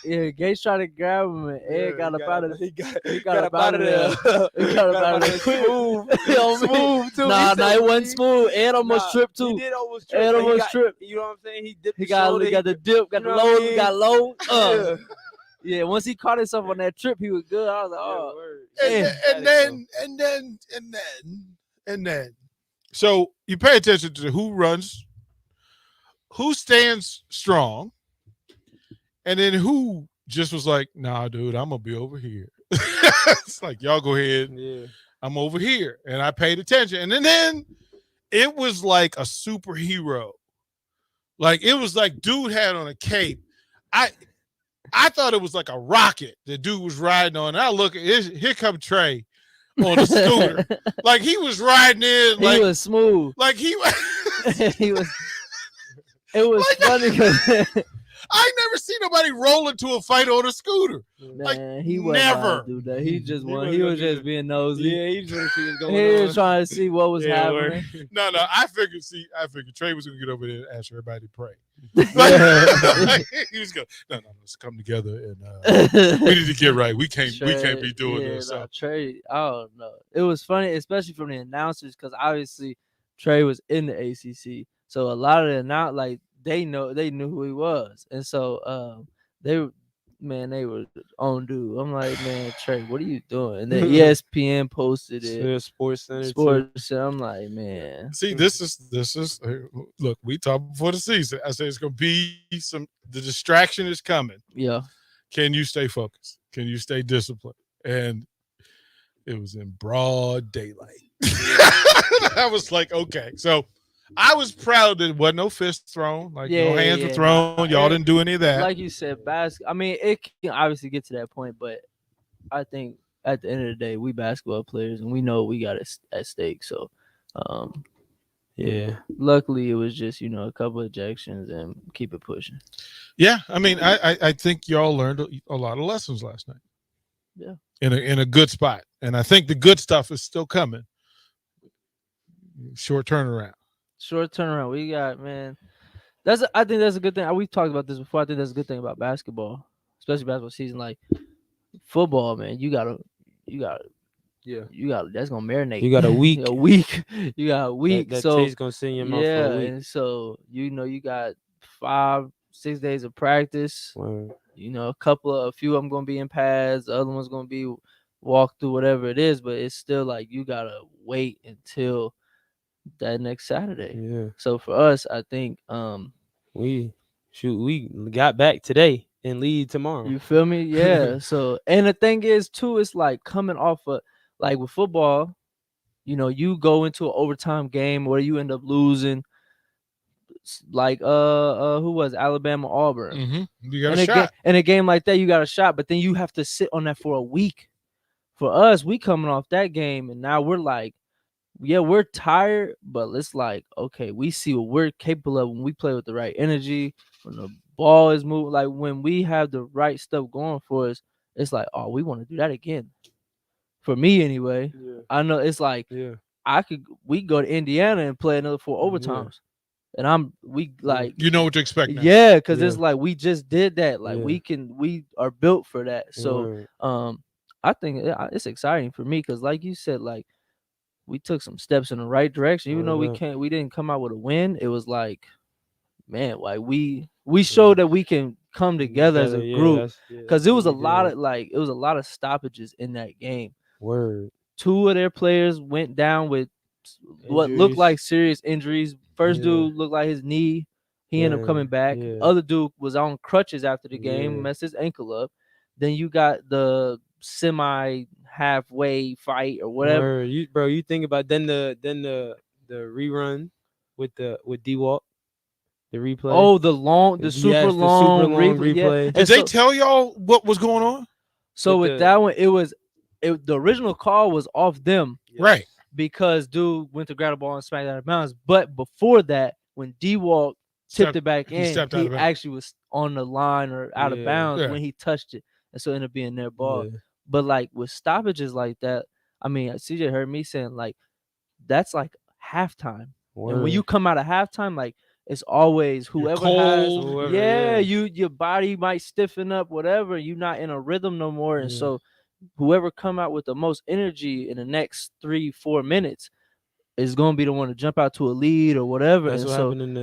Yeah, Gates tried to grab him, and Ed got up out of He got up out of there. He got up out of there quick. Smooth too. Nah, it wasn't smooth. Ed almost tripped too. He did almost trip. Ed almost tripped. You know what I'm saying? He dipped He his shoulder. got the dip, got the know what I low, mean? got low. Yeah. Yeah, once he caught himself on that trip, he was good. I was like, oh. And then, so you pay attention to who runs, who stands strong, and then who just was like, nah, dude, I'm gonna be over here. It's like, y'all go ahead. Yeah. I'm over here. And I paid attention. And then it was like a superhero. Like, it was like dude had on a cape. I thought it was like a rocket the dude was riding on. And I look at here come Trey on the scooter. Like, he was riding in. Like, he was smooth. Like, he was. He was. It was like, funny because I never seen nobody roll into a fight on a scooter. Man, like, he was never do that. He just he was just being nosy. Yeah, he just wanted to see what's going on. He was trying to see what was happening. No, I figured Trey was gonna get over there and ask everybody to pray. Like, he was going, no, let's come together and we need to get right. We can't be doing this. So. Trey, I don't know. It was funny, especially from the announcers, because obviously Trey was in the ACC, so a lot of the they knew who he was, and so they were on dude. I'm like, man, Trey, what are you doing? And then ESPN posted it. Yeah, Sports Center. I'm like, man. See, this is look, we talked before the season. I said it's gonna be the distraction is coming. Yeah. Can you stay focused? Can you stay disciplined? And it was in broad daylight. I was like, okay. So I was proud that there wasn't no fists thrown, no hands were thrown. Y'all didn't do any of that. Like you said, basketball. I mean, it can obviously get to that point, but I think at the end of the day, we basketball players, and we know we got it at stake. So, yeah. Luckily, it was just a couple ejections and keep it pushing. Yeah, I mean, I think y'all learned a lot of lessons last night. Yeah, in a good spot, and I think the good stuff is still coming. Short turnaround. We got, man. I think that's a good thing. We've talked about this before. I think that's a good thing about basketball, especially basketball season. Like football, man, you gotta. That's gonna marinate. You got a week. You got a week. That so taste gonna sit in your mouth for a week. And so you got 5-6 days of practice. Wow. A few of them gonna be in pads. The other one's gonna be walk through, whatever it is. But it's still like you gotta wait until that next Saturday. Yeah. So for us, I think we got back today and lead tomorrow. You feel me? Yeah. So, and the thing is too, it's like coming off of like with football, you go into an overtime game where you end up losing. Like who was Alabama Auburn? Mm-hmm. You got a shot. In a game like that, you got a shot, but then you have to sit on that for a week. For us, we coming off that game, and now we're like, yeah, we're tired, but it's like, okay, we see what we're capable of when we play with the right energy, when the ball is moving, like when we have the right stuff going for us. It's like, oh, we want to do that again. For me, anyway. Yeah. I know it's like, we go to Indiana and play another 4 overtimes. And we you know what to expect now. Yeah, because it's like we just did that. Like we are built for that. So I think it's exciting for me because, like you said, like we took some steps in the right direction. Even though we didn't come out with a win, it was like, man, like we showed that we can come together as a group. Because it was a lot of stoppages in that game. Word. 2 of their players went down with what looked like serious injuries. First dude looked like his knee. He ended up coming back. Yeah. Other dude was on crutches after the game, messed his ankle up. Then you got the semi-halfway fight or whatever. You think about then the rerun with D-Walk, the replay. Oh, the super long replay. Yeah. Did they tell y'all what was going on? So with that one, the original call was off them. Right. Because dude went to grab the ball and smacked out of bounds. But before that, when D-Walk tipped it back in, he actually was on the line or out of bounds when he touched it. And so it ended up being their ball. Yeah. But like with stoppages like that, I mean, CJ heard me saying like that's like halftime. Word. And when you come out of halftime, like it's always whoever has, cold. yeah, your body might stiffen up, whatever. You're not in a rhythm no more, and so whoever come out with the most energy in the next 3-4 minutes is gonna be the one to jump out to a lead or whatever. That's and what so happened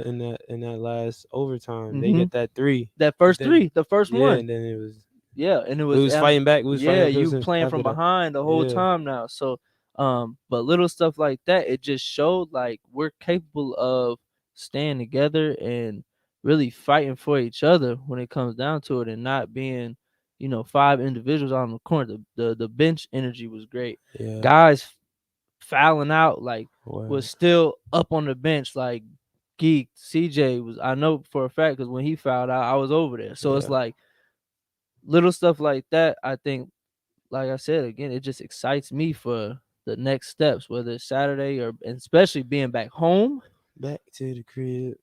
in that last overtime. They Mhm. get that 3. that but first then, three, the first yeah, one, and then it was yeah, and it we was fighting back. We was fighting yeah, back you since playing after from that. behind the whole Yeah. time now. So, but little stuff like that, it just showed like we're capable of staying together and really fighting for each other when it comes down to it, and not being, 5 individuals on the corner. The bench energy was great. Yeah. Guys fouling out like Wow. was still up on the bench like Geek CJ was. I know for a fact because when he fouled out, I was over there. So it's Yeah. like little stuff like that. I think, like I said again, it just excites me for the next steps, whether it's Saturday or and especially being back home Back to the crib.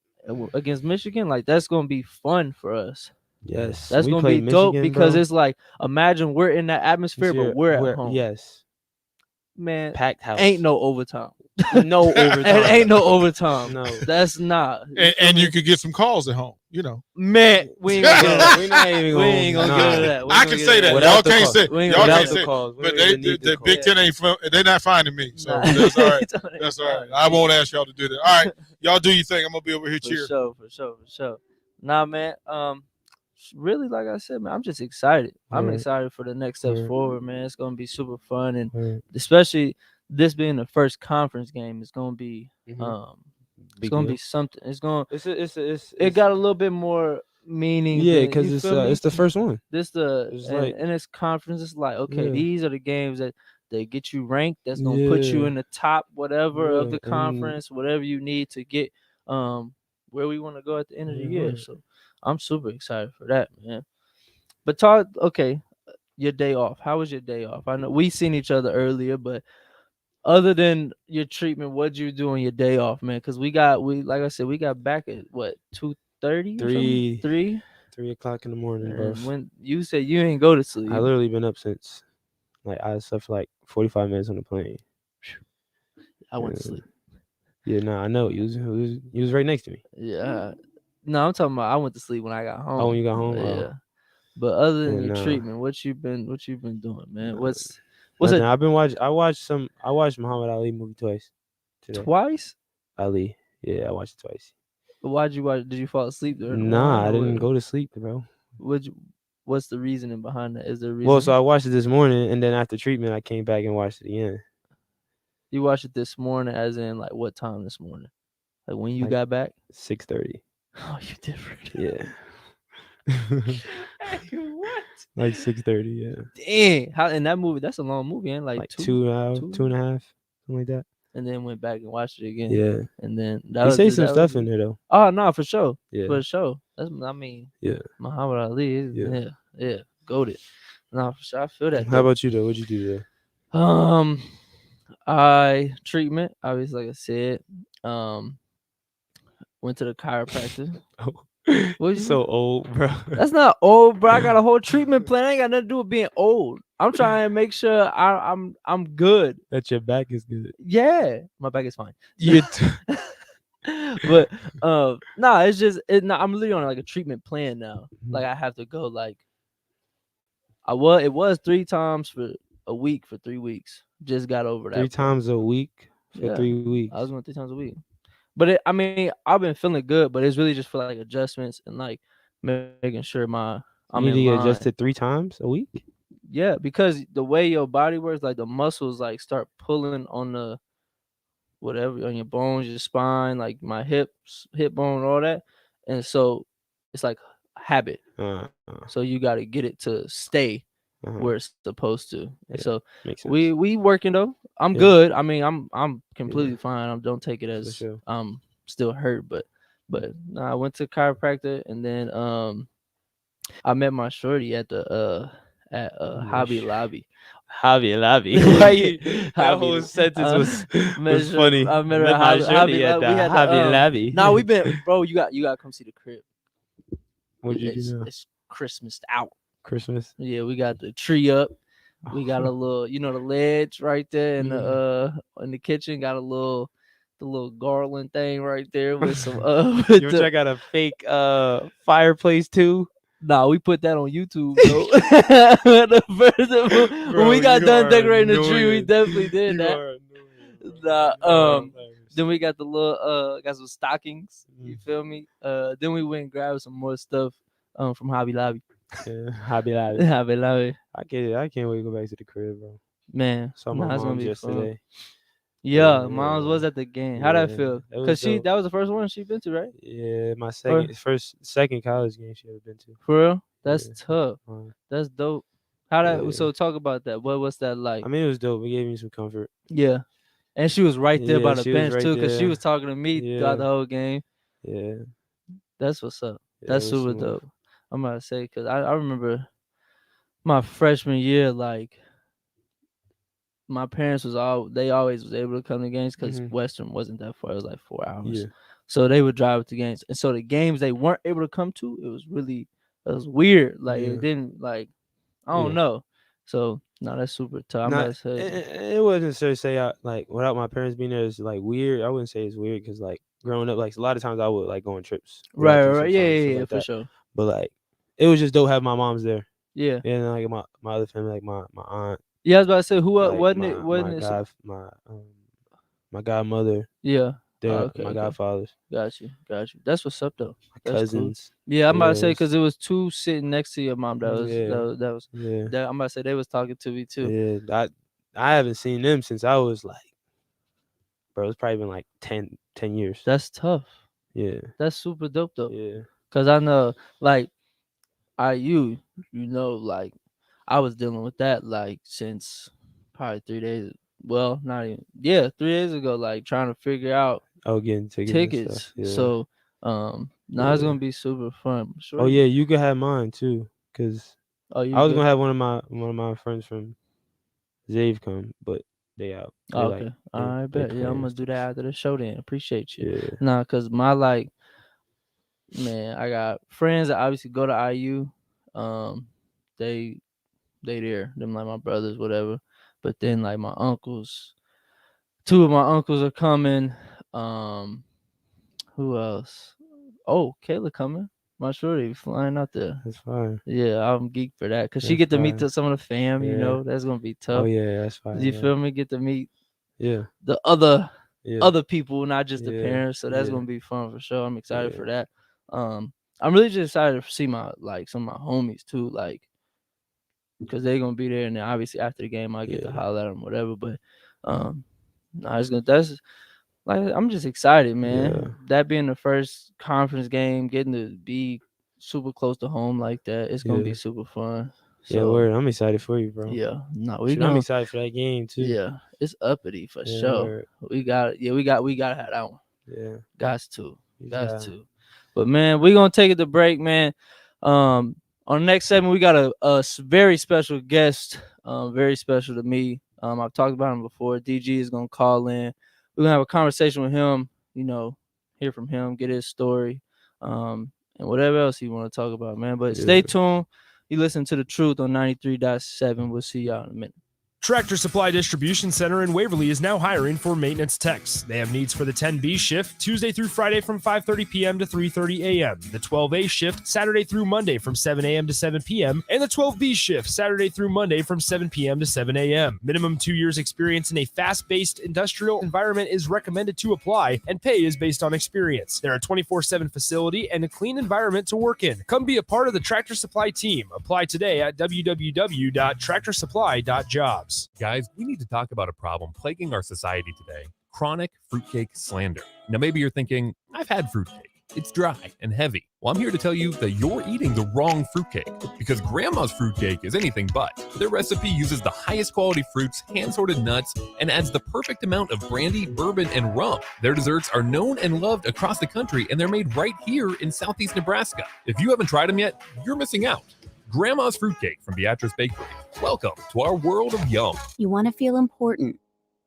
against Michigan. Like that's gonna be fun for us. Yes. That's we gonna play be dope Michigan, because bro. it's like imagine we're in that atmosphere, but we're at home. Yes. Man, Packed house. ain't no overtime. No overtime. It ain't no overtime. No. That's not. And you could get some calls at home, Man, we ain't gonna get We not even we gonna. ain't gonna get into that. We I ain't can gonna say get that. into Without Y'all the can't call. say. We ain't Y'all gonna can't get say. into calls. We But don't even need the the calls. Big Ten ain't. They're not finding me. So Nah. that's all right. It's all right. That's all right. I won't ask y'all to do that. All right, y'all do your thing. I'm gonna be over here For cheering. sure. Nah, man. Really, like I said, man, I'm just excited. I'm Right. excited for the next steps Right. forward, man. It's gonna be super fun, and Right. especially this being the first conference game, it's gonna be Mhm. it's Big gonna deal. be something. It's gonna It's it got a little bit more meaning. yeah, than, because you feel me? it's the first one. This It's like and it's conference. It's like okay, Yeah. these are the games that they get you ranked. That's gonna put you Yeah. in the top whatever of Yeah, the conference, whatever you need to get where we want to go at the end of the year. right. So I'm super excited for that, man. But talk okay, your day off. How was your day off? I know we seen each other earlier, but other than your treatment, what'd you do on your day off, man? Because we like I said, we got back at what 2:30 or something? 3 o'clock in the morning, bro. And when you said you ain't go to sleep, I literally been up since like I slept for like 45 minutes on the plane. I went to sleep. Yeah, nah, I know. You was right next to me. Yeah. No, I'm talking about I went to sleep when I got home. Oh, when you got home? Yeah. Oh. But other than Yeah, your nah. treatment, what you been doing, man? Nah, What's Nothing. it I've been I watched Muhammad Ali movie twice today. twice? Ali. Yeah, I watched it twice. Why'd you watch? Did you fall asleep during the Nah, one? I didn't go to sleep, bro. What's the reasoning behind that? Is there a reason? Well, so I watched it this morning, and then after treatment, I came back and watched it again. You watched it this morning, as in like what time this morning? Like when you Like got back? 6:30. Oh, you different. Yeah. Hey, what? Like 6:30. Yeah. Dang. How in that movie? That's a long movie, and like 2 hours, 2.5, something like that. And then went back and watched it again. Yeah. And then They say some stuff in there though. Oh no, for sure. Yeah. For sure. That's I mean. Yeah. Muhammad Ali. Yeah. Goated. No, for sure. I feel that. How about you though? What'd you do today? I treatment, obviously, like I said. Went to the chiropractor. Oh, so old, bro. That's not old, bro. I got a whole treatment plan. I ain't got nothing to do with being old. I'm trying to make sure I'm good. That your back is good. Yeah, my back is fine. You But nah, it's just I'm literally on like a treatment plan now. Like I have to go like it was 3 times for a week for 3 weeks. Just got over that. 3 times a week for 3 weeks. I was going 3 times a week. But I mean, I've been feeling good, but it's really just for like adjustments and like making sure I'm you need in to line. get adjusted 3 times a week? Yeah, because the way your body works, like the muscles like start pulling on the whatever on your bones, your spine, like my hip bone, all that. And so it's like habit. So you got to get it to stay where it's supposed to. And so we working though. I'm good. I mean, I'm completely fine. I don't take it as I'm still hurt, but I went to chiropractor and then I met my shorty at the Hobby Lobby. Hobby Lobby. Why you? That whole sentence was funny. I met her at Hobby Lobby. Nah, we been, bro. You got to come see the crib. What'd you do now? It's Christmased out. Christmas. Yeah, we got the tree up. We got a little, the ledge right there in the kitchen. Got a little the little garland thing right there with some You ever check out a fake fireplace too? Nah, we put that on YouTube though. When we got done decorating the tree, we definitely did that. Nah, then we got the little got some stockings. You feel me? Then we went and grabbed some more stuff from Hobby Lobby. Yeah, Hobby Lobby. Hobby Lobby. I can't wait to go back to the crib, bro. Man, Saw my it's gonna mom's be yesterday. fun. Yeah, Yeah, mom's man. was at the game. How'd that feel? It was Cause dope. that was the first one she been to, right? Yeah, my second college game she ever been to. For real? That's Yeah. tough. That's dope. So talk about that. What's that like? I mean, it was dope. It gave me some comfort. Yeah. And she was right there by the she was bench right too, because she there. was talking to me throughout the whole game. Yeah. That's what's up. Yeah, That's it was super smooth. dope. I'm about to say, because I remember my freshman year, like, my parents they always was able to come to games because Western wasn't that far. It was like 4 hours. Yeah. So they would drive to games. And so the games they weren't able to come to, it was weird. Like, it didn't, like, I don't know. So, no, that's super tough. I'm about to say. It wasn't necessarily say like without my parents being there is like weird. I wouldn't say it's weird because like growing up, like a lot of times I would like go on trips. Right. Yeah, for sure. But like it was just dope having my mom's there. Yeah. And then, like my other family, like my aunt. Yeah, I was about to say who like wasn't my, it? Wasn't my it? My godmother. Yeah. My godfathers. Got you. That's what's up though. My cousins. Cool. Yeah, I'm about to say because it was two sitting next to your mom. That was. Yeah. I'm about to say they was talking to me too. Yeah, I haven't seen them since I was like, bro, it's probably been like 10 years. That's tough. Yeah. That's super dope though. Yeah. Cause I know, like, you know, like, I was dealing with that like since probably 3 days. Well, not even. Yeah, 3 days ago. Like trying to figure out. Getting tickets. Yeah. So, now it's gonna be super fun. Sure. Oh yeah, you could have mine too, cause I was gonna have one of my friends from Zave come, but they out. Okay. All right, bet. Yeah, I'm gonna do that after the show then. Appreciate you. Yeah. Nah, cause my man, I got friends that obviously go to IU. They there. Them like my brothers, whatever. But then like my uncles, 2 of my uncles are coming. Who else? Oh, Kayla coming. My shorty flying out there. That's fine. Yeah, I'm geek for that because she get to meet some of the fam. You know, that's gonna be tough. Oh yeah, that's fine. You feel me? Get to meet the other people, not just the parents. So that's gonna be fun for sure. I'm excited for that. I'm really just excited to see some of my homies too, like, because they're gonna be there, and then obviously after the game I get to holler at them, whatever. But that's like, I'm just excited, man. Yeah. That being the first conference game, getting to be super close to home like that, it's gonna be super fun. So, word. I'm excited for you, bro. Yeah, no, I'm excited for that game too. Yeah, it's uppity for sure. Word. We got to have that one. Yeah, got to. But man, we're gonna take it to break, man. On the next segment, we got a very special guest, very special to me. I've talked about him before. DG is gonna call in. We're gonna have a conversation with him. You know, hear from him, get his story, and whatever else he want to talk about, man. But stay tuned. You listen to The Truth on 93.7. We'll see y'all in a minute. Tractor Supply Distribution Center in Waverly is now hiring for maintenance techs. They have needs for the 10B shift, Tuesday through Friday from 5:30 p.m. to 3:30 a.m., the 12A shift, Saturday through Monday from 7 a.m. to 7 p.m., and the 12B shift, Saturday through Monday from 7 p.m. to 7 a.m. Minimum 2 years experience in a fast-paced industrial environment is recommended to apply, and pay is based on experience. They're a 24/7 facility and a clean environment to work in. Come be a part of the Tractor Supply team. Apply today at www.tractorsupply.jobs. Guys, we need to talk about a problem plaguing our society today: chronic fruitcake slander. Now, maybe you're thinking, I've had fruitcake. It's dry and heavy. Well, I'm here to tell you that you're eating the wrong fruitcake, because Grandma's fruitcake is anything but. Their recipe uses the highest quality fruits, hand-sorted nuts, and adds the perfect amount of brandy, bourbon, and rum. Their desserts are known and loved across the country, and they're made right here in Southeast Nebraska. If you haven't tried them yet, you're missing out. Grandma's Fruitcake from Beatrice Bakery. Welcome to our world of yum. You want to feel important.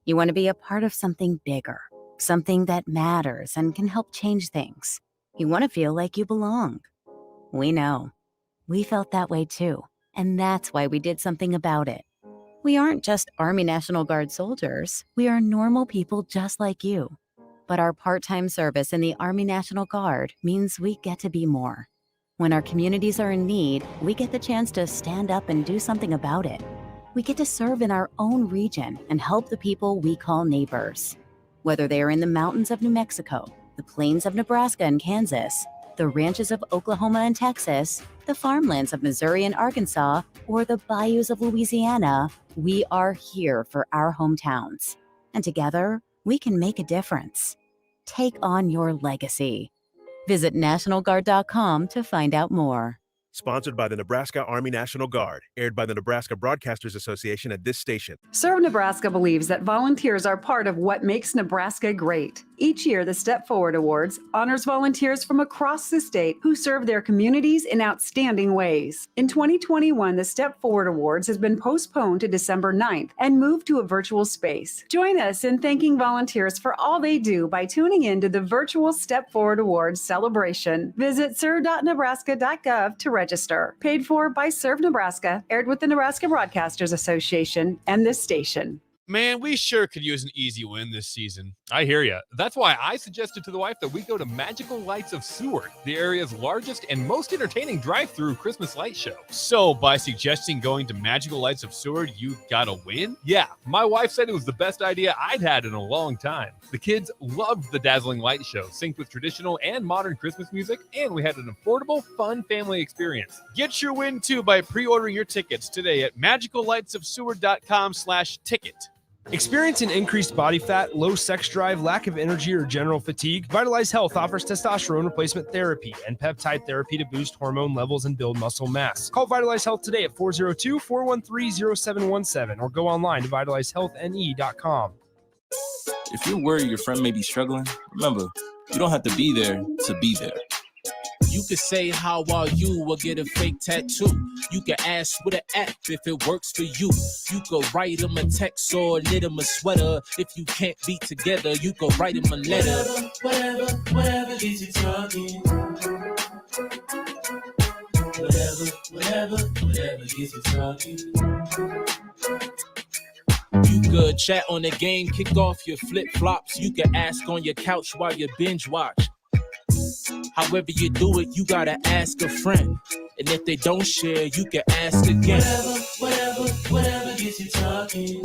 You want to be a part of something bigger, something that matters and can help change things. You want to feel like you belong. We know. We felt that way too, and that's why we did something about it. We aren't just Army National Guard soldiers. We are normal people just like you. But our part-time service in the Army National Guard means we get to be more. When our communities are in need, we get the chance to stand up and do something about it. We get to serve in our own region and help the people we call neighbors. Whether they are in the mountains of New Mexico, the plains of Nebraska and Kansas, the ranches of Oklahoma and Texas, the farmlands of Missouri and Arkansas, or the bayous of Louisiana, we are here for our hometowns. And together, we can make a difference. Take on your legacy. Visit NationalGuard.com to find out more. Sponsored by the Nebraska Army National Guard. Aired by the Nebraska Broadcasters Association at this station. Serve Nebraska believes that volunteers are part of what makes Nebraska great. Each year, the Step Forward Awards honors volunteers from across the state who serve their communities in outstanding ways. In 2021, the Step Forward Awards has been postponed to December 9th and moved to a virtual space. Join us in thanking volunteers for all they do by tuning in to the virtual Step Forward Awards celebration. Visit serve.nebraska.gov to register. Paid for by Serve Nebraska, aired with the Nebraska Broadcasters Association and this station. Man, we sure could use an easy win this season. I hear ya. That's why I suggested to the wife that we go to Magical Lights of Seward, the area's largest and most entertaining drive-through Christmas light show. So, by suggesting going to Magical Lights of Seward, you got a win? Yeah, my wife said it was the best idea I'd had in a long time. The kids loved the dazzling light show, synced with traditional and modern Christmas music, and we had an affordable, fun family experience. Get your win, too, by pre-ordering your tickets today at magicallightsofseward.com/ticket. Experiencing increased body fat, low sex drive, lack of energy, or general fatigue? Vitalize Health offers testosterone replacement therapy and peptide therapy to boost hormone levels and build muscle mass. Call Vitalize Health today at 402-413-0717 or go online to vitalizehealthne.com. If you're worried your friend may be struggling, remember, you don't have to be there to be there. You could say, how are you, or get a fake tattoo. You can ask with an app if it works for you. You could write them a text or knit them a sweater. If you can't be together, you could write them a letter. Whatever gets you talking. Whatever gets you talking. You could chat on the game, kick off your flip-flops. You can ask on your couch while you binge watch. However you do it, you gotta ask a friend. And if they don't share, you can ask again. Whatever gets you talking.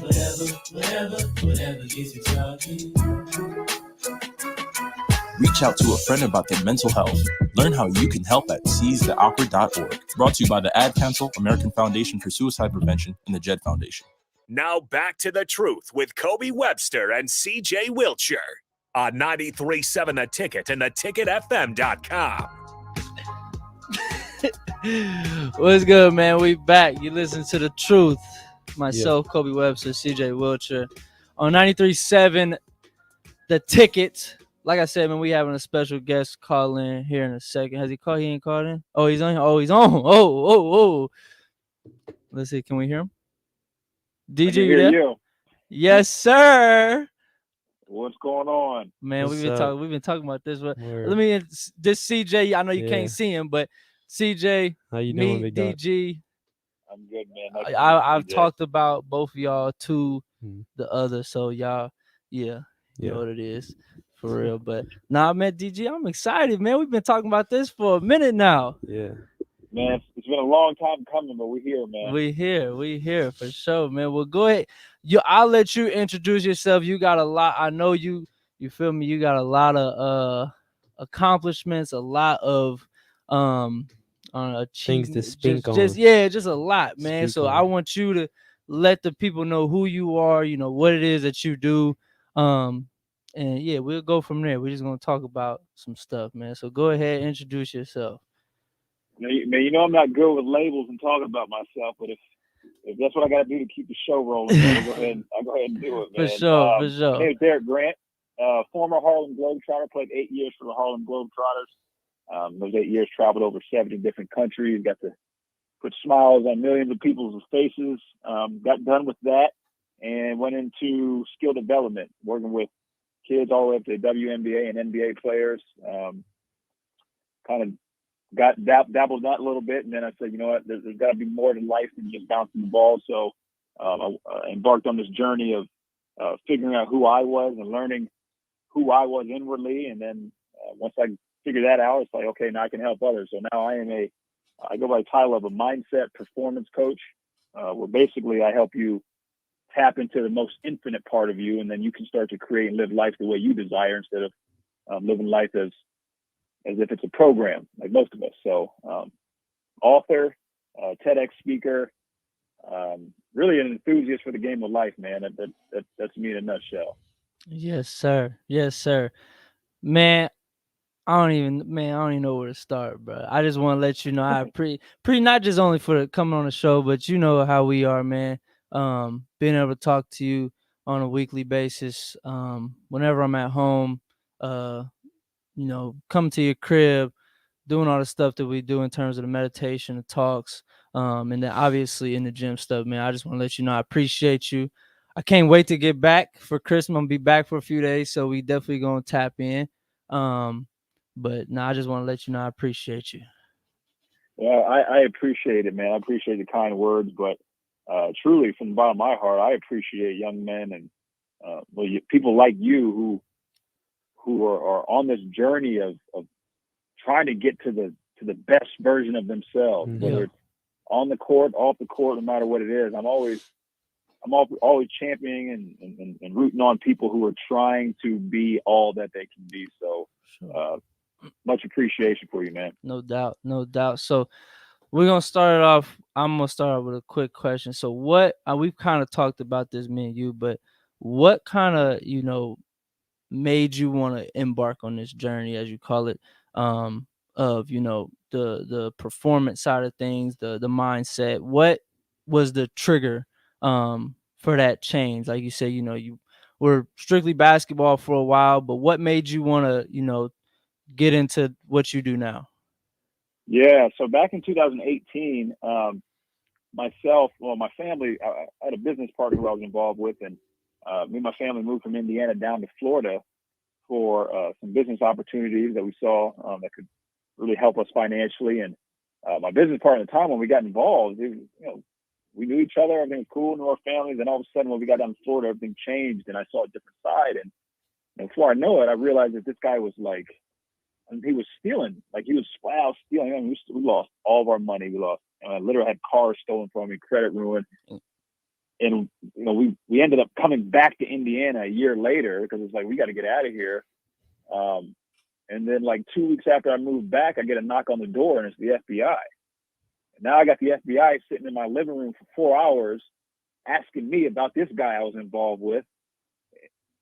Whatever gets you talking. Reach out to a friend about their mental health. Learn how you can help at seizetheawkward.org. Brought to you by the Ad Council, American Foundation for Suicide Prevention, and the Jed Foundation. Now back to the truth with Kobe Webster and CJ Wiltshire on 93.7 The Ticket and theticketfm.com. What's good, man? We back. You listen to The Truth. Myself, Kobe Webster, CJ Wiltshire on 93.7 The Ticket. Like I said, man, we having a special guest call in here in a second. Has he called? He ain't called in? Oh, he's on. Oh, he's on. Oh. Let's see. Can we hear him? DJ, you there? You. Yes, sir. What's going on, man? We've been talking about this. But let me this CJ. I know you can't see him, but CJ, how you doing, Big DG? I'm good, man. I've talked about both of y'all to the other, so y'all, you know what it is for real. But I met DG. I'm excited, man. We've been talking about this for a minute now. Yeah. Man, it's been a long time coming, but we're here, man. We here for sure, man. Well, go ahead. I'll let you introduce yourself. You got a lot. I know you feel me. You got a lot of accomplishments, a lot of things to speak on. Just a lot, man. So I want you to let the people know who you are. You know what it is that you do. And we'll go from there. We're just gonna talk about some stuff, man. So go ahead, introduce yourself. Man, you know I'm not good with labels and talking about myself, but if that's what I got to do to keep the show rolling, I'll go ahead and do it, man. For sure. My name is Derek Grant, former Harlem Globetrotter, played 8 years for the Harlem Globetrotters. Those 8 years traveled over 70 different countries, got to put smiles on millions of people's faces. Got done with that and went into skill development, working with kids all the way up to WNBA and NBA players. Kind of dabbled that a little bit, and then I said, you know what, there's got to be more to life than just bouncing the ball. So I embarked on this journey of figuring out who I was and learning who I was inwardly. And then once I figured that out, it's like, okay, now I can help others. So now I go by the title of a mindset performance coach, where basically I help you tap into the most infinite part of you, and then you can start to create and live life the way you desire instead of living life as if it's a program, like most of us. So author, TEDx speaker, really an enthusiast for the game of life, man. That's me in a nutshell. Yes, sir. Yes, sir. Man, I don't even know where to start, bro. I just want to let you know I pretty not just only for coming on the show, but you know how we are, man. Being able to talk to you on a weekly basis, whenever I'm at home, come to your crib, doing all the stuff that we do in terms of the meditation, the talks, and then obviously in the gym stuff, man. I just want to let you know I appreciate you. I can't wait to get back for Christmas. I'm gonna be back for a few days, so we definitely gonna tap in. But no, I just want to let you know I appreciate you. Well, I appreciate it, man. I appreciate the kind words, but truly, from the bottom of my heart, I appreciate young men and people like you who are on this journey of trying to get to the best version of themselves, whether it's on the court, off the court, no matter what it is. I'm always championing and rooting on people who are trying to be all that they can be. So much appreciation for you, man. No doubt. So we're gonna start it off. I'm gonna start off with a quick question. So what we've kind of talked about this, me and you, but what kind of made you want to embark on this journey, as you call it, of the performance side of things, the mindset? What was the trigger for that change? Like you said, you were strictly basketball for a while, but what made you want to get into what you do now? Yeah, so back in 2018, my family, I had a business partner who I was involved with, and me and my family moved from Indiana down to Florida for some business opportunities that we saw that could really help us financially. And my business partner at the time, when we got involved, we knew each other, everything was cool, knew our families, and all of a sudden when we got down to Florida, everything changed, and I saw a different side. And before I know it, I realized that this guy was he was stealing. Like, he was flat out stealing. I mean, we lost all of our money. I literally had cars stolen from me, credit ruined. And, we ended up coming back to Indiana a year later because it's like, we got to get out of here. And then 2 weeks after I moved back, I get a knock on the door, and it's the FBI. And now I got the FBI sitting in my living room for 4 hours asking me about this guy I was involved with.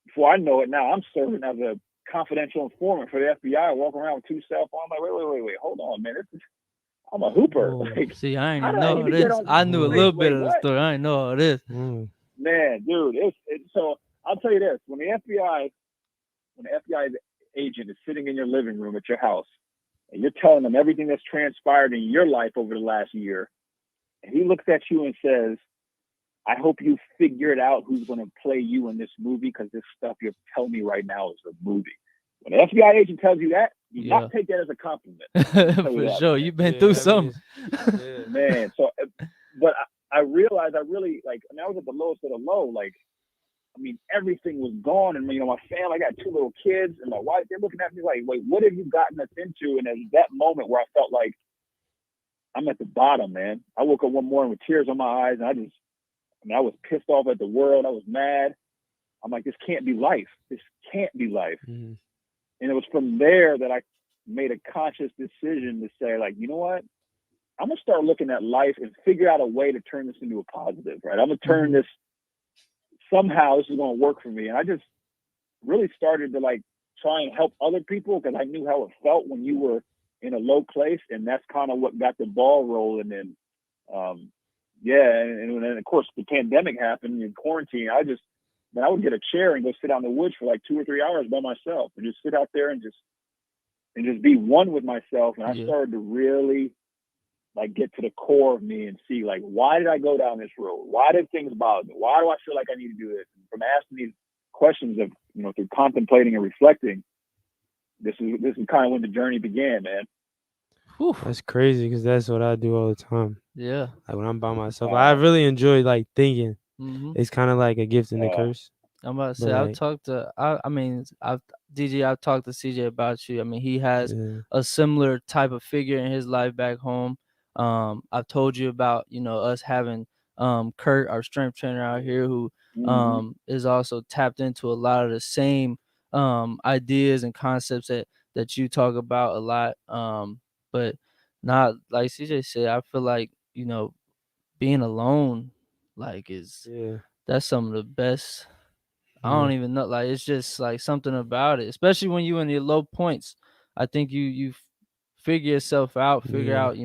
Before I know it, now I'm serving as a confidential informant for the FBI, walking around with 2 cell phones. I'm like, wait, hold on, man. I'm a hooper. See, I ain't even know this. I knew a little bit of the story. I didn't know all this. Man, dude, so I'll tell you this: when the FBI agent is sitting in your living room at your house, and you're telling them everything that's transpired in your life over the last year, and he looks at you and says, I hope you figured out who's going to play you in this movie, because this stuff you're telling me right now is a movie. When the FBI agent tells you that, you not take that as a compliment. For sure. You've been through something. Man, so, but I realized I was at the lowest of the low. Everything was gone. And, my family, I got 2 little kids, and my wife, they're looking at me like, wait, what have you gotten us into? And it's that moment where I felt like I'm at the bottom, man. I woke up one morning with tears in my eyes, and I was pissed off at the world. I was mad. I'm like, this can't be life. This can't be life. Mm-hmm. And it was from there that I made a conscious decision to say, you know what? I'm going to start looking at life and figure out a way to turn this into a positive, right? I'm going to turn this, somehow this is going to work for me. And I just really started to try and help other people, because I knew how it felt when you were in a low place. And that's kind of what got the ball rolling. And and then of course the pandemic happened in quarantine. I would get a chair and go sit out in the woods for 2 or 3 hours by myself, and just sit out there and just be one with myself. And I started to really get to the core of me and see why did I go down this road? Why did things bother me? Why do I feel like I need to do this? And from asking these questions of through contemplating and reflecting, this is kind of when the journey began, man. Whew. That's crazy, because that's what I do all the time. Yeah. When I'm by myself, I really enjoy thinking. Mm-hmm. It's kind of like a gift and a curse. I'm about to say, I've talked to, I've talked to CJ about you. I mean, he has a similar type of figure in his life back home. I've told you about, us having Kurt, our strength trainer out here, who is also tapped into a lot of the same ideas and concepts that you talk about a lot. But not like CJ said, I feel like, being alone, like, that's some of the best. I don't even know, like, it's just like something about it, especially when you in your low points. I think you figure yourself out, figure out,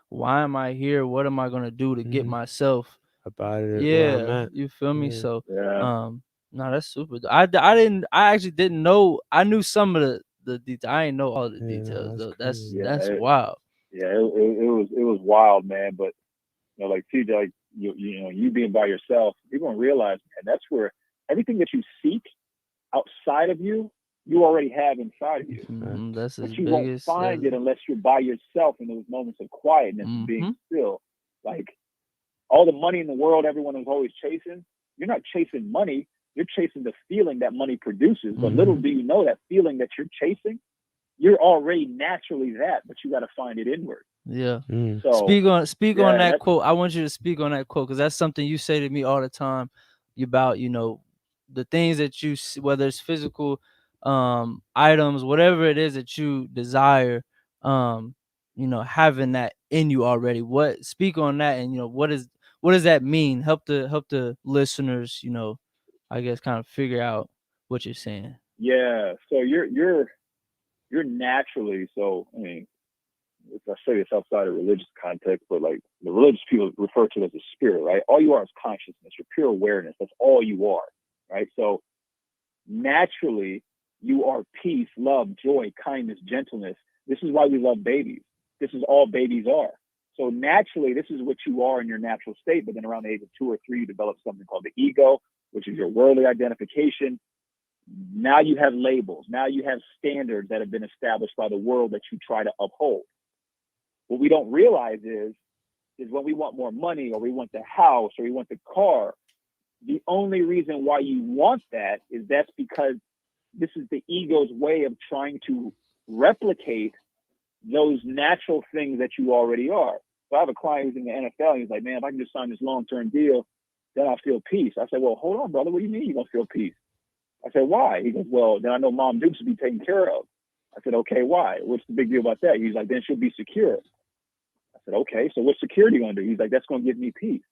why am I here? What am I gonna do to get myself about it where I'm at. you feel me? So Yeah. no, that's super. I actually didn't know. I knew some of the details. I didn't know all the details though. That's wild. Yeah, it was wild, man. But like CJ, like you being by yourself, you're gonna realize, man, that's where everything that you seek outside of you already have inside of you. That's but you won't find it unless you're by yourself in those moments of quietness and being still. Like all the money in the world, everyone is always chasing. You're not chasing money. You're chasing the feeling that money produces. But little do you know that feeling that you're chasing, you're already naturally that, but you got to find it inward. Yeah. So speak on that quote. I want you to speak on that quote because that's something you say to me all the time about, the things that you see, whether it's physical items, whatever it is that you desire, having that in you already. Speak on that, and what does that mean? Help the listeners, I guess kind of figure out what you're saying. Yeah. So you're naturally, so I mean, if I say this outside of religious context, but like the religious people refer to it as a spirit, right? All you are is consciousness, your pure awareness. That's all you are, right? So naturally, you are peace, love, joy, kindness, gentleness. This is why we love babies. This is all babies are. So naturally, this is what you are in your natural state. But then around the age of 2 or 3, you develop something called the ego, which is your worldly identification. Now you have labels. Now you have standards that have been established by the world that you try to uphold. What we don't realize is when we want more money or we want the house or we want the car, the only reason why you want that is that's because this is the ego's way of trying to replicate those natural things that you already are. So I have a client who's in the NFL. And he's like, man, if I can just sign this long-term deal, then I'll feel peace. I said, well, hold on, brother. What do you mean you're going to feel peace? I said, why? He goes, well, then I know Mom Dukes will be taken care of. I said, okay, why? What's the big deal about that? He's like, then she'll be secure. I said, okay, so what's security going to do? He's like, that's going to give me peace.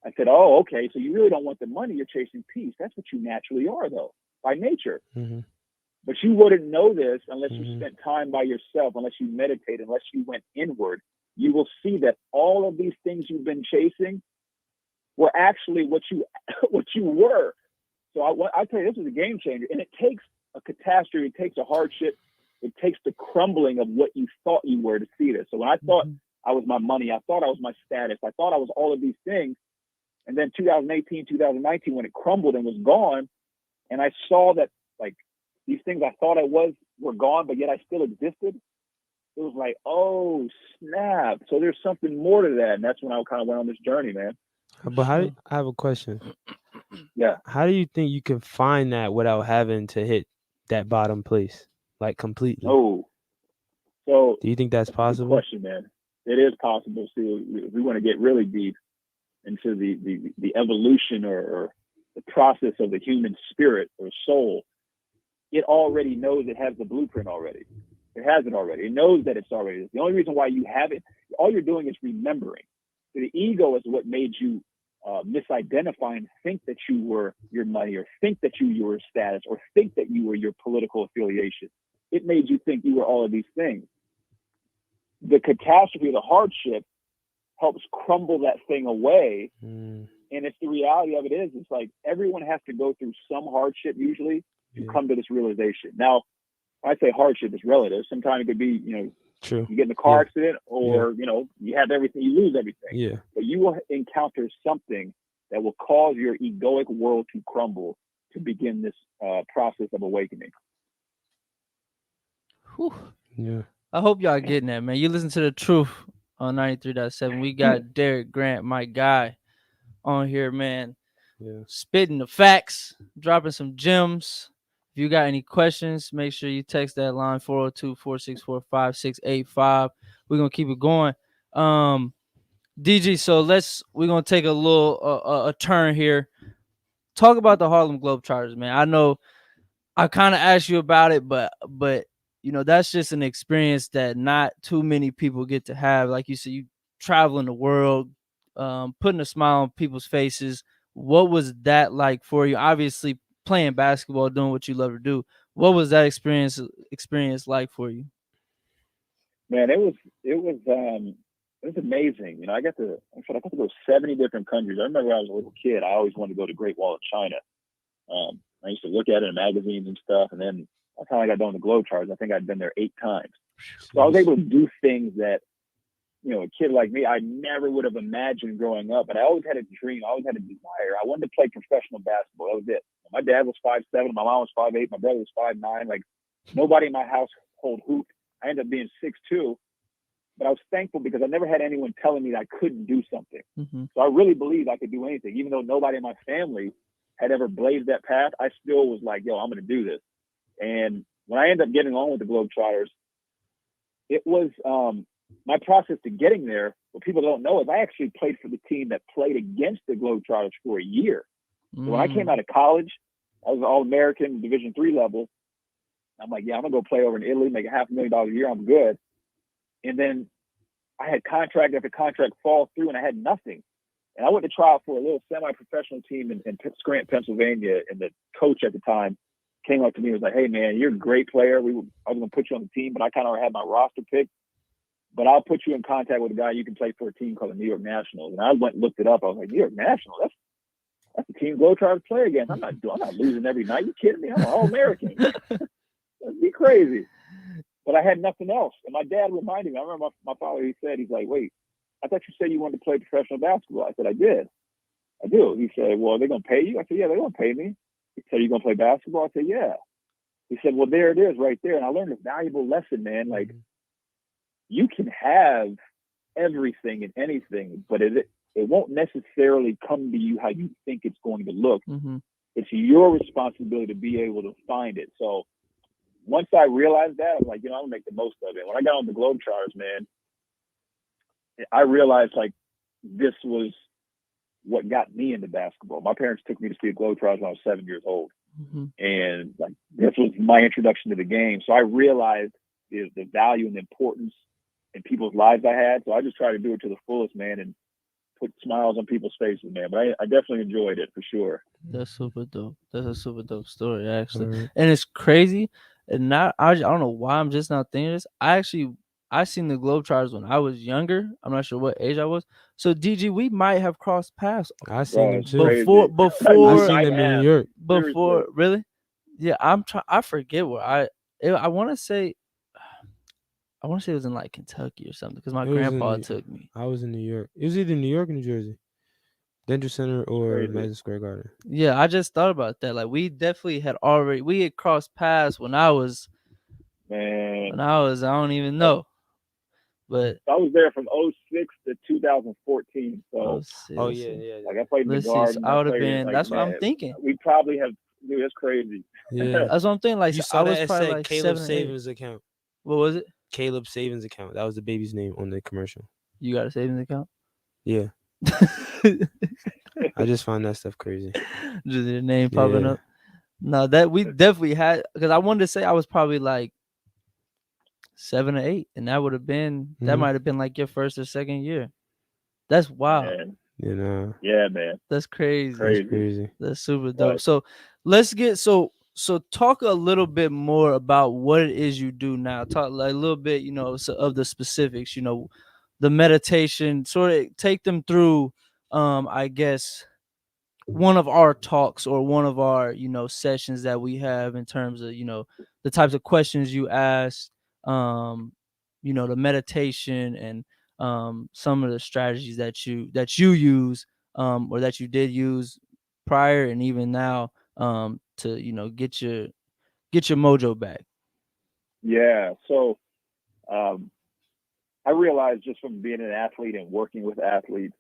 I said, oh, okay, so you really don't want the money. You're chasing peace. That's what you naturally are, though, by nature. But you wouldn't know this unless you spent time by yourself, unless you meditate, unless you went inward. You will see that all of these things you've been chasing were actually what you were. So I tell you, this is a game changer. And it takes a catastrophe. It takes a hardship. It takes the crumbling of what you thought you were to see this. So when I thought I was my money, I thought I was my status, I thought I was all of these things. And then 2018, 2019, when it crumbled and was gone, and I saw that like these things I thought I was were gone, but yet I still existed. It was like, oh, snap. So there's something more to that. And that's when I kind of went on this journey, man. But I have a question. Yeah. How do you think you can find that without having to hit that bottom place, like completely? Oh, so do you think that's possible? Good question, man. It is possible. See, if we want to get really deep into the evolution or the process of the human spirit or soul, it already knows it has the blueprint already. It has it already. It knows that it's already. The only reason why you have it, all you're doing is remembering. So the ego is what made you misidentify and think that you were your money or think that you were your status or think that you were your political affiliation. It made you think you were all of these things. The catastrophe, the hardship helps crumble that thing away. And it's the reality of it is, it's like everyone has to go through some hardship usually to come to this realization. Now, I say hardship is relative. Sometimes it could be, true. You get in a car accident or, you have everything, you lose everything. Yeah. But you will encounter something that will cause your egoic world to crumble to begin this process of awakening. Whew. Yeah. I hope y'all getting that, man. You listen to The Truth on 93.7. We got Derek Grant, my guy, on here, man. spitting the facts, dropping some gems. If you got any questions, make sure you text that line 402-464-5685. We're gonna keep it going. DG, so we're gonna take a little a turn here. Talk about the Harlem Globetrotters, man. I know I kind of asked you about it, but that's just an experience that not too many people get to have. Like you said, you traveling the world, putting a smile on people's faces. What was that like for you? Obviously, playing basketball, doing what you love to do. What was that experience like for you? Man, it was amazing. I got to go 70 different countries. I remember when I was a little kid, I always wanted to go to Great Wall of China. I used to look at it in magazines and stuff, and then by the time I got done with the Globetrotters, I think I'd been there 8 times. So I was able to do things that, a kid like me, I never would have imagined growing up. But I always had a dream. I always had a desire. I wanted to play professional basketball. That was it. My dad was 5'7", my mom was 5'8", my brother was 5'9". Like, nobody in my household hooped. I ended up being 6'2", but I was thankful because I never had anyone telling me that I couldn't do something. Mm-hmm. So I really believed I could do anything. Even though nobody in my family had ever blazed that path, I still was like, yo, I'm going to do this. And when I ended up getting on with the Globetrotters, it was my process to getting there. What people don't know is I actually played for the team that played against the Globetrotters for a year. So when I came out of college, I was an All-American Division III level. I'm like, yeah, I'm going to go play over in Italy, make $500,000 a year. I'm good. And then I had contract after contract fall through, and I had nothing. And I went to try out for a little semi-professional team in Scranton, Pennsylvania. And the coach at the time came up to me and was like, hey, man, you're a great player. I was going to put you on the team, but I kind of had my roster picked. But I'll put you in contact with a guy you can play for a team called the New York Nationals. And I went and looked it up. I was like, New York Nationals? That's the team Globetrotters play against. I'm not losing every night. You kidding me? I'm an All-American. That'd be crazy. But I had nothing else. And my dad reminded me. I remember my father, he's like, wait, I thought you said you wanted to play professional basketball. I said, I did. I do. He said, well, are they going to pay you? I said, yeah, they're going to pay me. He said, you going to play basketball? I said, yeah. He said, well, there it is right there. And I learned a valuable lesson, man. Like, you can have everything and anything, but it won't necessarily come to you how you think it's going to look. Mm-hmm. It's your responsibility to be able to find it. So once I realized that, I'm like, I'm going to make the most of it. When I got on the Globetrotters, man, I realized, like, this was what got me into basketball. My parents took me to see the Globetrotters when I was 7 years old. Mm-hmm. And, like, this was my introduction to the game. So I realized the value and the importance in people's lives I had. So I just try to do it to the fullest, man, and put smiles on people's faces, man. But I definitely enjoyed it for sure. That's super dope. That's a super dope story, actually. Right. And it's crazy. And I don't know why I'm just not thinking this. I seen the Globetrotters when I was younger. I'm not sure what age I was. So DG, we might have crossed paths. I seen them too. Before I seen them in New York. Before, really? Yeah, I forget where I want to say it was in like Kentucky or something because my grandpa took me. I was in New York. It was either New York or New Jersey. Denver Center or Madison Square Garden. Yeah, I just thought about that. Like, we definitely had crossed paths when I was, I don't even know. But I was there from 2006 to 2014. So, oh yeah. Like, I played in the Garden. I would have been. That's what I'm thinking. We probably have. Dude, that's crazy. Yeah, that's what I'm thinking. Like, you saw I was that probably said like Caleb 7, Savings account. What was it? Caleb Savings account. That was the baby's name on the commercial. You got a savings account? Yeah. I just found that stuff crazy. Just your name popping up. No, that we definitely had, because I wanted to say I was probably like 7 or 8, and that would have been that might have been like your first or second year. That's wild. Man. Yeah, man. That's crazy. That's crazy. That's super dope. Right. So let's get so talk a little bit more about what it is you do now. Talk like a little bit, of the specifics. The meditation. Sort of take them through. I guess one of our talks or one of our sessions that we have in terms of the types of questions you ask, the meditation and some of the strategies that you use or that you did use prior and even now to get your mojo back. Yeah, so I realized just from being an athlete and working with athletes,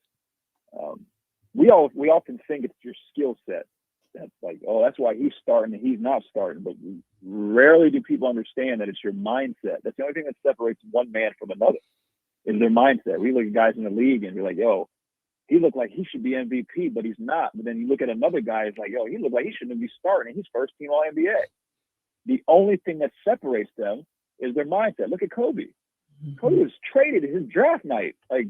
we often think it's your skill set. That's like, oh, that's why he's starting and he's not starting. But rarely do people understand that it's your mindset. That's the only thing that separates one man from another is their mindset. We look at guys in the league and we're like, yo, he looked like he should be MVP, but he's not. But then you look at another guy, it's like, yo, he looked like he shouldn't be starting, and he's first team All NBA. The only thing that separates them is their mindset. Look at Kobe. Mm-hmm. Kobe was traded his draft night. Like,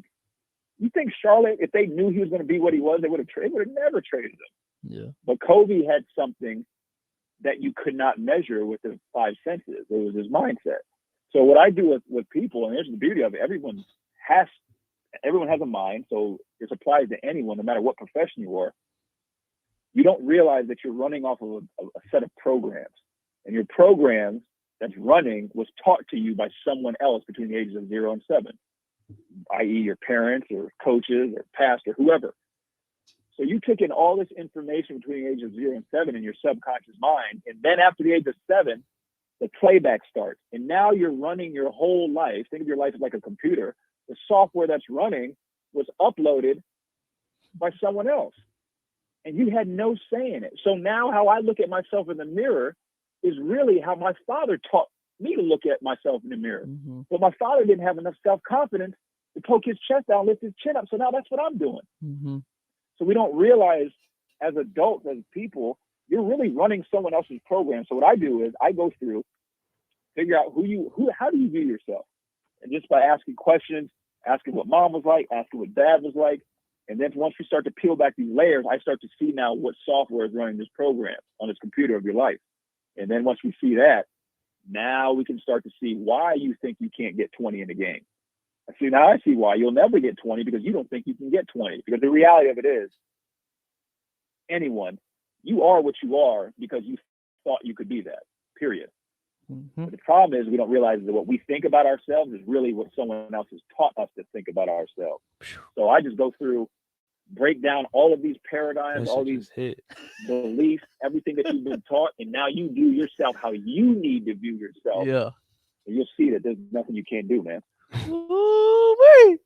you think Charlotte, if they knew he was going to be what he was, they would have never traded him. Yeah. But Kobe had something that you could not measure with the five senses. It was his mindset. So what I do with people, and here's the beauty of it, everyone has a mind, so this applies to anyone, no matter what profession you are. You don't realize that you're running off of a set of programs. And your program that's running was taught to you by someone else between the ages of 0 and 7, i.e. your parents or coaches or pastor, whoever. So you took in all this information between the ages of 0 and 7 in your subconscious mind. And then after the age of 7, the playback starts. And now you're running your whole life. Think of your life as like a computer. The software that's running was uploaded by someone else. And you had no say in it. So now how I look at myself in the mirror is really how my father taught me to look at myself in the mirror. Mm-hmm. But my father didn't have enough self-confidence to poke his chest out, lift his chin up. So now that's what I'm doing. Mm-hmm. So we don't realize as adults, as people, you're really running someone else's program. So what I do is I go through, figure out how do you view yourself? And just by asking questions, asking what mom was like, asking what dad was like. And then once we start to peel back these layers, I start to see now what software is running this program on this computer of your life. And then once we see that, now we can start to see why you think you can't get 20 in the game. Now I see why you'll never get 20 because you don't think you can get 20. Because the reality of it is, anyone, you are what you are because you thought you could be that, period. Mm-hmm. But the problem is we don't realize that what we think about ourselves is really what someone else has taught us to think about ourselves. So I just go through, break down all of these paradigms, all these beliefs, everything that you've been taught, and now you view yourself how you need to view yourself. Yeah. And you'll see that there's nothing you can't do, man. Ooh-wee.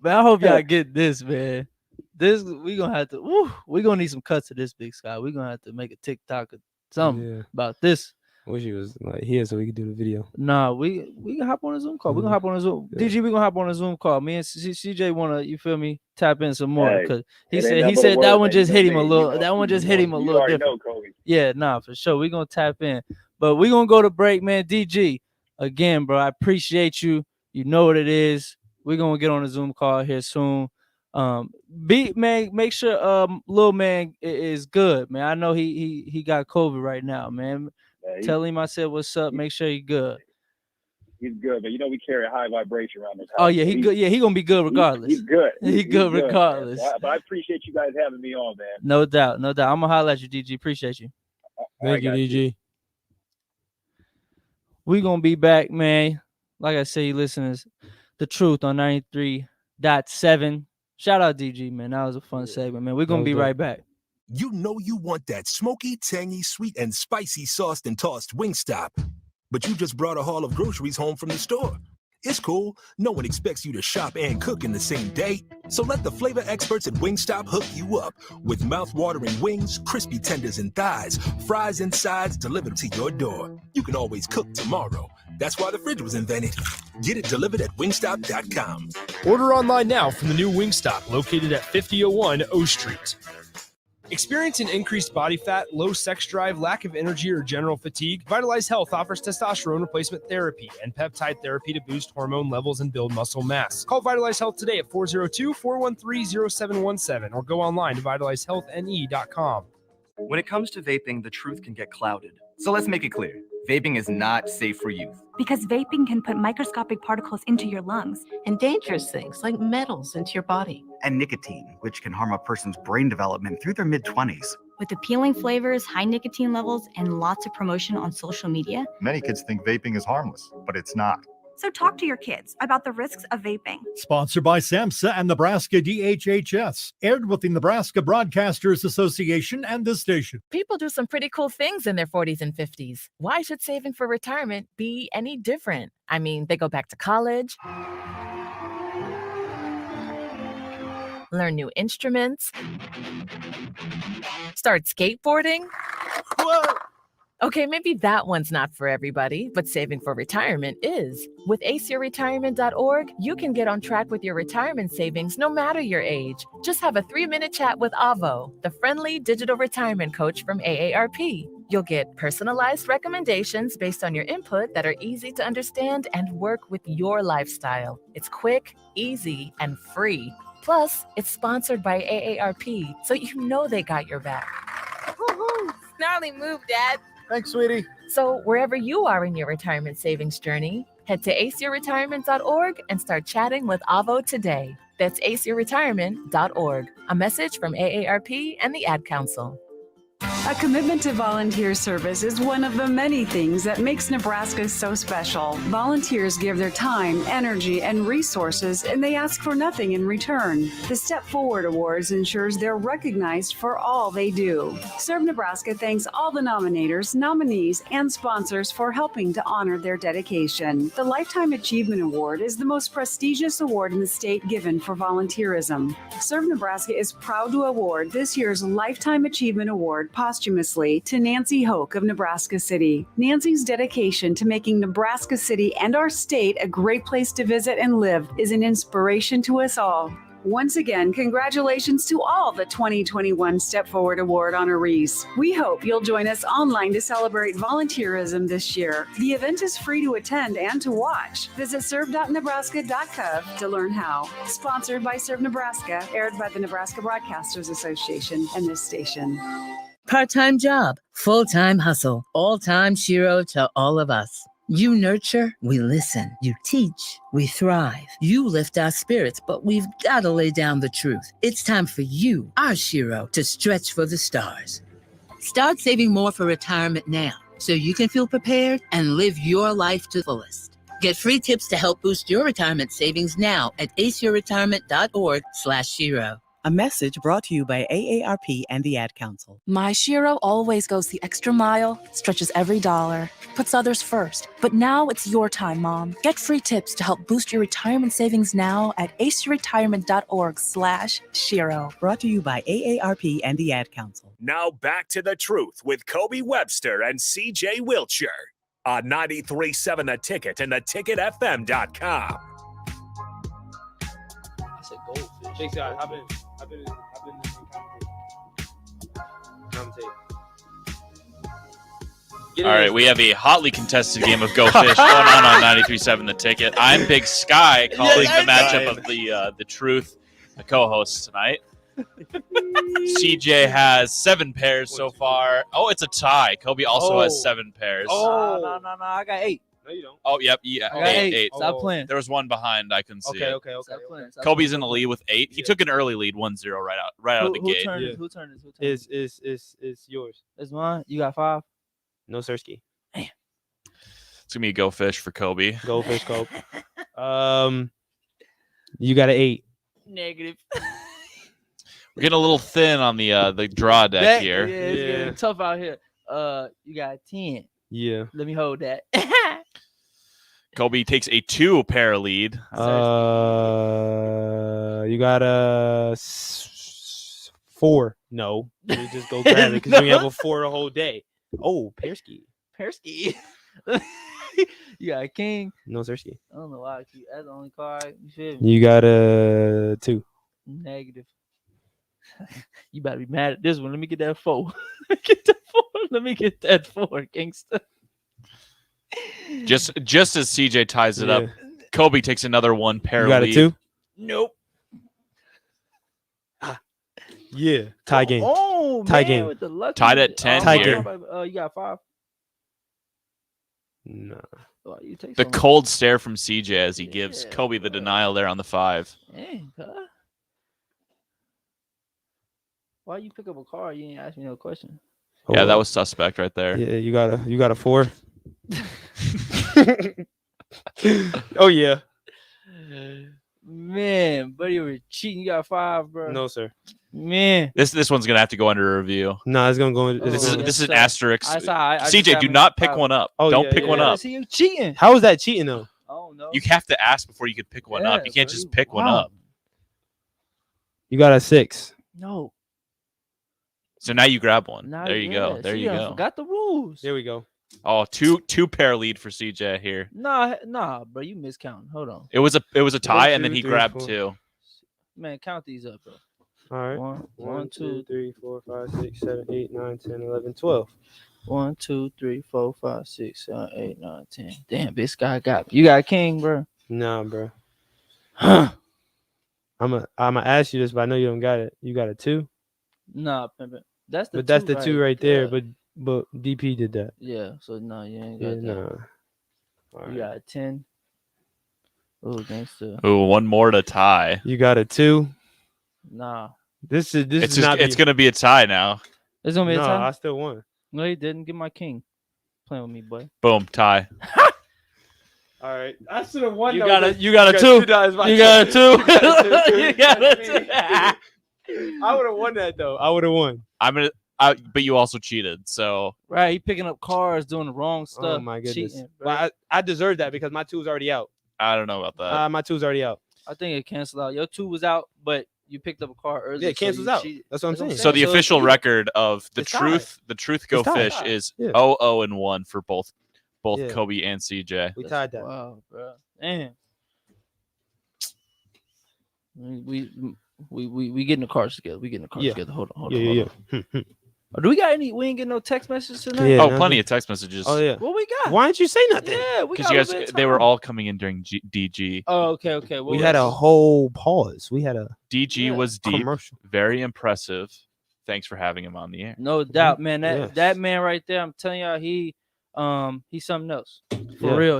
Man, I hope y'all get this, man. This we gonna need some cuts of this, Big Sky. We're gonna have to make a TikTok or something about this. Wish he was like here so we could do the video. Nah, we can hop on a Zoom call. We're gonna hop on a Zoom. Yeah. DG, we gonna hop on a Zoom call. Me and CJ wanna, you feel me, tap in some more because he said that one just hit him a little. That one just hit him a little different. Yeah, nah, for sure. We gonna tap in, but we gonna go to break, man. DG, again, bro, I appreciate you. You know what it is. We're gonna get on a Zoom call here soon. Make sure Lil Man is good, man. I know he got COVID right now, man. Tell him I said what's up. Make sure he's good. He's good, but you know we carry a high vibration around this house. Oh yeah, he good. Yeah, he gonna be good regardless. He's good. He's good regardless. But I appreciate you guys having me on, man. No doubt. I'm gonna holler at you, DG. Appreciate you. Thank you, DG. We gonna be back, man. Like I say, listeners, The Truth on 93.7. Shout out DG, man. That was a fun segment, man. We're gonna be right back. You know you want that smoky, tangy, sweet, and spicy sauced and tossed Wingstop. But you just brought a haul of groceries home from the store. It's cool. No one expects you to shop and cook in the same day. So let the flavor experts at Wingstop hook you up with mouth-watering wings, crispy tenders and thighs, fries and sides delivered to your door. You can always cook tomorrow. That's why the fridge was invented. Get it delivered at wingstop.com. Order online now from the new Wingstop located at 5001 O Street. Experiencing increased body fat, low sex drive, lack of energy, or general fatigue? Vitalize Health offers testosterone replacement therapy and peptide therapy to boost hormone levels and build muscle mass. Call Vitalize Health today at 402-413-0717 or go online to vitalizehealthne.com. When it comes to vaping, the truth can get clouded. So let's make it clear. Vaping is not safe for youth. Because vaping can put microscopic particles into your lungs. And dangerous things like metals into your body. And nicotine, which can harm a person's brain development through their mid-20s. With appealing flavors, high nicotine levels, and lots of promotion on social media. Many kids think vaping is harmless, but it's not. So talk to your kids about the risks of vaping. Sponsored by SAMHSA and Nebraska DHHS. Aired with the Nebraska Broadcasters Association and this station. People do some pretty cool things in their 40s and 50s. Why should saving for retirement be any different? I mean, they go back to college, learn new instruments, start skateboarding. What? Okay, maybe that one's not for everybody, but saving for retirement is. With aceyourretirement.org, you can get on track with your retirement savings no matter your age. Just have a 3-minute chat with Avo, the friendly digital retirement coach from AARP. You'll get personalized recommendations based on your input that are easy to understand and work with your lifestyle. It's quick, easy, and free. Plus, it's sponsored by AARP, so you know they got your back. Woohoo! Snarly move, Dad. Thanks, sweetie. So wherever you are in your retirement savings journey, head to aceyourretirement.org and start chatting with Avo today. That's aceyourretirement.org. A message from AARP and the Ad Council. A commitment to volunteer service is one of the many things that makes Nebraska so special. Volunteers give their time, energy, and resources, and they ask for nothing in return. The Step Forward Awards ensures they're recognized for all they do. Serve Nebraska thanks all the nominators, nominees, and sponsors for helping to honor their dedication. The Lifetime Achievement Award is the most prestigious award in the state given for volunteerism. Serve Nebraska is proud to award this year's Lifetime Achievement Award posthumously to Nancy Hoke of Nebraska City. Nancy's dedication to making Nebraska City and our state a great place to visit and live is an inspiration to us all. Once again, congratulations to all the 2021 Step Forward Award honorees. We hope you'll join us online to celebrate volunteerism this year. The event is free to attend and to watch. Visit serve.nebraska.gov to learn how. Sponsored by Serve Nebraska, aired by the Nebraska Broadcasters Association and this station. Part-time job, full-time hustle, all-time Shiro to all of us. You nurture, we listen. You teach, we thrive. You lift our spirits, but we've got to lay down the truth. It's time for you, our Shiro, to stretch for the stars. Start saving more for retirement now, so you can feel prepared and live your life to the fullest. Get free tips to help boost your retirement savings now at aceyourretirement.org/Shiro. A message brought to you by AARP and the Ad Council. My Shiro always goes the extra mile, stretches every dollar, puts others first. But now it's your time, Mom. Get free tips to help boost your retirement savings now at aceyourretirement.org/Shiro. Brought to you by AARP and the Ad Council. Now back to the truth with Kobe Webster and CJ Wiltshire on 93.7 The Ticket and theticketfm.com. I said goldfish. Thanks, guys. I've been in commentate. All right, we have a hotly contested game of Go Fish going on 93.7 The Ticket. I'm Big Sky, calling the matchup of the Truth, the co-hosts tonight. CJ has 7 pairs so far. Oh, it's a tie. Kobe also has 7 pairs. Oh, no, I got 8. No, you don't. Oh, yep. Yeah, I got 8. Stop Oh. playing. There was one behind. I couldn't see it. Okay. Stop playing. Kobe's in the lead with 8. He took an early lead, 1-0 right out of the gate. Who turned this? Is yours. It's mine. You got 5? No, Sirski. It's gonna be a Go Fish for Kobe. Go Fish, Kobe. You got an 8. Negative. We're getting a little thin on the draw deck here. Yeah, it's getting tough out here. You got 10. Yeah. Let me hold that. Kobe takes a 2-pair lead. You got a 4. No, you just go grab it because you have a 4 the whole day. Oh, Persky. You got a king. No, Sirski. I don't know why I keep that's the only card. You feel me? You got a 2. Negative. You better be mad at this one. Let me get that 4. Let me get that 4, gangster. Just as CJ ties it up, Kobe takes another 1-pair You got lead. a 2? Nope. Yeah. Tie game. Oh, tie man, game. with the lucky. Tied at 10 Tie here. game. You got 5. No. Oh, you take The some. cold stare from CJ as he gives Kobe the denial there on the 5. Dang, huh? Why you pick up a card? You ain't ask me no question. Yeah, that was suspect right there. Yeah, you got a 4. Oh yeah. Man, buddy, you were cheating. You got 5, bro. No, sir. Man, This one's gonna have to go under review. No, it's gonna go in. This is an asterisk. I CJ, just do got not my pick 5. one up. Oh, Don't yeah, pick one yeah. up. See you cheating. How is that cheating though? Oh no. You have to ask before you can pick one up. You can't just pick one up. You got a 6. No. So now you grab one. Now, There you go. There you go. Forgot the rules. There we go. Oh, two pair lead for CJ here. Nah, bro. You miscounting. Hold on. It was a tie, and then 2, he 3, grabbed 4. 2. Man, count these up, bro. All right. 1, 2, 3, 4, 5, 6, 7, 8, 9, 10, 11, 12. 1, 2, 3, 4, 5, 6, 7, 8, 9, 10. Damn, this guy got me. You got a king, bro. Nah, bro. I'm gonna ask you this, but I know you don't got it. You got a 2? Nah, pimpin'. That's the. But that's the 2 right there. Yeah. But DP did that. Yeah. So no, you ain't got Yeah, that. nah. All You got a 10. Oh, gangster. Ooh, one more to tie. You got a 2. Nah. This It's is not. It's gonna be a tie now. It's gonna be a tie. No, I still won. No, he didn't. Get my king. Playing with me, boy. Boom, tie. All right, I should have won. You got a 2. You got a 2. You got a 2. You got a 2. I would have won that though. I would have won. But you also cheated. So right, he picking up cards, doing the wrong stuff. Oh my goodness. Cheating, well, I deserve that because my 2 is already out. I don't know about that. My 2 is already out. I think it canceled out. Your 2 was out, but you picked up a card earlier. Yeah, it cancels out. That's what I'm saying. So the official record of the It's truth, tied. the truth go It's tied. fish is Yeah. 0-0-1 for both Yeah. Kobe and CJ. We tied that. Wow, bro. Damn. We getting the cards together. We getting the cards together. Hold on. Yeah. Oh, do we got any? We ain't getting no text messages tonight. Yeah, Oh, plenty of text messages. Oh yeah. What we got? Why didn't you say nothing? Yeah, we Because got you a bit guys, of they were time. all coming in during DG. Oh, okay. What We was had a it? whole pause. We had a DG was deep, commercial. very impressive. Thanks for having him on the air. No doubt, man. Yes. That man right there, I'm telling y'all, he's something else. For Yeah. real.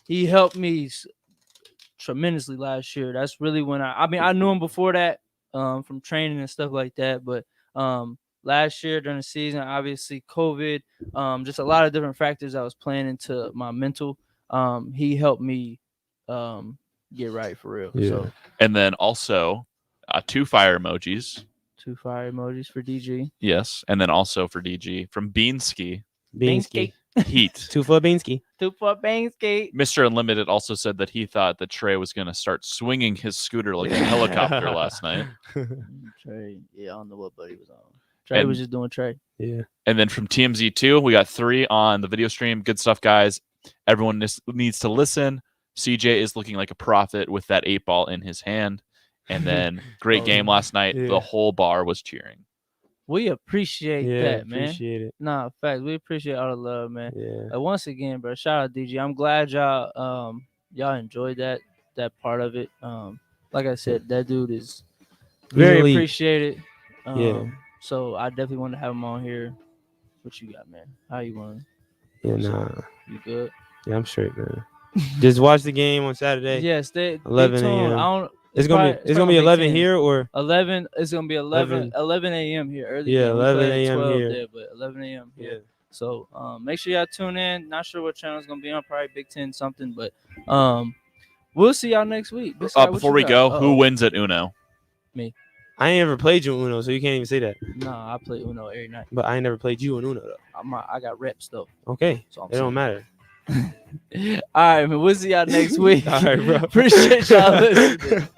He helped me tremendously last year. That's really when I knew him before that, from training and stuff like that. But last year during the season, obviously COVID, just a lot of different factors that was playing into my mental. He helped me get right for real. Yeah. So And then also 2 fire emojis. 2 fire emojis for DG. Yes. And then also for DG from Beansky. Beansky. Heat. 2 for Beansky. 2 for Beansky. Mr. Unlimited also said that he thought that Trey was going to start swinging his scooter like a helicopter last night. Trey, yeah, I don't know what buddy was on. Trey was just doing Trey. Yeah. And then from TMZ2, we got 3 on the video stream. Good stuff, guys. Everyone needs to listen. CJ is looking like a prophet with that 8-ball in his hand. And then great game last night. Yeah. The whole bar was cheering. We appreciate that, man. Appreciate it. Nah, facts. We appreciate all the love, man. Yeah. Once again, bro, shout out DG. I'm glad y'all enjoyed that part of it. Like I said, that dude is very Elite. appreciated. Yeah. So I definitely want to have him on here. What you got, man? How you want? Yeah, nah. You good? Yeah, I'm straight, man. Just watch the game on Saturday. Yes, 11 a.m. a.m. It's gonna be 11 here or 11. It's gonna be 11 a.m. here. Early. Yeah, game. We 11 play at a.m. 12 here. there, but 11 a.m. here. Yeah. So make sure y'all tune in. Not sure what channel it's gonna be on. Probably Big 10 something, but we'll see y'all next week. Big Sky, what Before you we got? go, who wins at Uno? Me. I ain't ever played you in Uno, so you can't even say that. Nah, I play Uno every night. But I ain't never played you in Uno though. I got reps though. Okay. So It don't matter. All right, man. We'll see y'all next week. All right, bro. Appreciate y'all listening.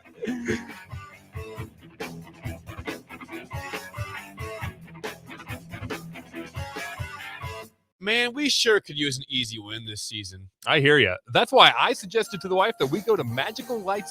Man, we sure could use an easy win this season. I hear you. That's why I suggested to the wife that we go to Magical Lights